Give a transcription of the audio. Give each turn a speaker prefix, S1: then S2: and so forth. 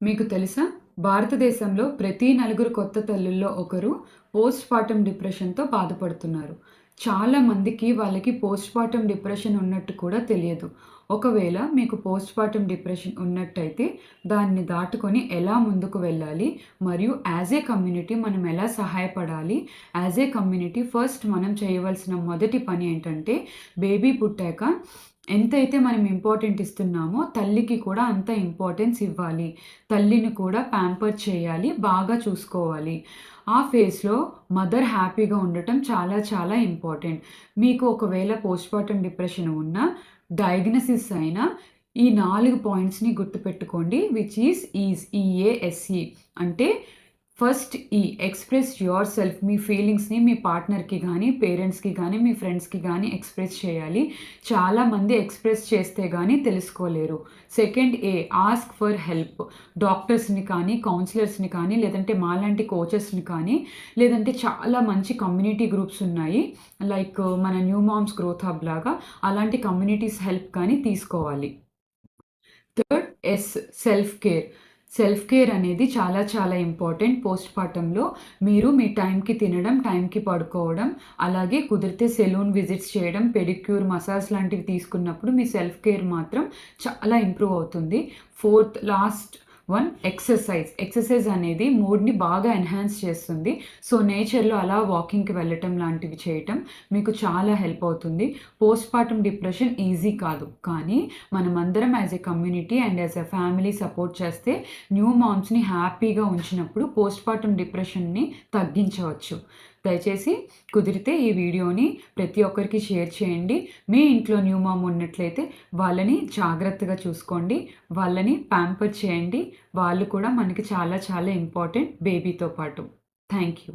S1: మీకు తెలుసా? భారతదేశంలో ప్రతి నలుగురు కొత్త తల్లుల్లో ఒకరు పోస్ట్‌పార్టమ్ డిప్రెషన్‌తో బాధపడుతున్నారు. చాలా మందికి వాళ్ళకి పోస్ట్‌పార్టమ్ డిప్రెషన్ ఉన్నట్టు కూడా తెలియదు. ఒకవేళ మీకు పోస్ట్‌పార్టమ్ డిప్రెషన్ ఉన్నట్టయితే దాన్ని దాటుకొని ఎలా ముందుకు వెళ్ళాలి? మరియు యాస్ ఏ కమ్యూనిటీ మనం ఎలా సహాయపడాలి? యాస్ ఏ కమ్యూనిటీ ఫస్ట్ మనం చేయవలసిన మొదటి పని ఏంటంటే బేబీ పుట్టాక ఎంతైతే మనం ఇంపార్టెంట్ ఇస్తున్నామో తల్లికి కూడా అంత ఇంపార్టెన్స్ ఇవ్వాలి. తల్లిని కూడా ప్యాంపర్ చేయాలి, బాగా చూసుకోవాలి. ఆ ఫేజ్‌లో మదర్ హ్యాపీగా ఉండటం చాలా చాలా ఇంపార్టెంట్. మీకు ఒకవేళ పోస్ట్‌పార్టమ్ డిప్రెషన్ ఉన్నా, డయాగ్నోసిస్ అయినా ఈ 4 పాయింట్స్‌ని గుర్తుపెట్టుకోండి. ఈఏఎస్ఈ అంటే ఫస్ట్ ఎక్స్‌ప్రెస్ యువర్ సెల్ఫ్ మీ ఫీలింగ్స్‌ని మీ పార్ట్నర్‌కి గానీ, పేరెంట్స్‌కి గానీ, మీ ఫ్రెండ్స్‌కి గానీ ఎక్స్‌ప్రెస్ చేయాలి. చాలామంది ఎక్స్‌ప్రెస్ చేస్తే గానీ తెలుసుకోలేరు. Second ask for help. డాక్టర్స్‌ని కానీ, కౌన్సిలర్స్‌ని కానీ, లేదంటే మాలాంటి కోచెస్‌ని కానీ, లేదంటే చాలా మంచి కమ్యూనిటీ గ్రూప్స్ ఉన్నాయి. లైక్ మన న్యూ మామ్స్ గ్రోత్ హబ్ లాగా అలాంటి కమ్యూనిటీస్ హెల్ప్ కానీ తీసుకోవాలి. Third self care. Self care అనేది చాలా చాలా ఇంపార్టెంట్ పోస్ట్‌పార్టమ్‌లో. మీరు మీ టైంకి తినడం, టైంకి పడుకోవడం, అలాగే కుదిరితే సెలూన్ విజిట్స్ చేయడం, పెడిక్యూర్, మసాజ్ లాంటివి తీసుకున్నప్పుడు మీ సెల్ఫ్ కేర్ మాత్రం చాలా ఇంప్రూవ్ అవుతుంది. Fourth last one exercise. Exercise అనేది మూడ్‌ని బాగా ఎన్హాన్స్ చేస్తుంది. సో, నేచర్‌లో అలా వాకింగ్‌కి వెళ్ళటం లాంటివి చేయటం మీకు చాలా హెల్ప్ అవుతుంది. పోస్ట్‌పార్టమ్ డిప్రెషన్ ఈజీ కాదు. కానీ మనమందరం as a community and as a family support చేస్తే న్యూ మామ్స్‌ని హ్యాపీగా ఉంచినప్పుడు పోస్ట్‌పార్టమ్ డిప్రెషన్‌ని తగ్గించవచ్చు. దయచేసి కుదిరితే ఈ వీడియోని ప్రతి ఒక్కరికి షేర్ చేయండి. మీ ఇంట్లో న్యూ మామ్ ఉన్నట్లయితే వాళ్ళని జాగ్రత్తగా చూసుకోండి. వాళ్ళని ప్యాంపర్ చేయండి. వాళ్ళు కూడా మనకి చాలా చాలా ఇంపార్టెంట్ బేబీతో పాటు. Thank you.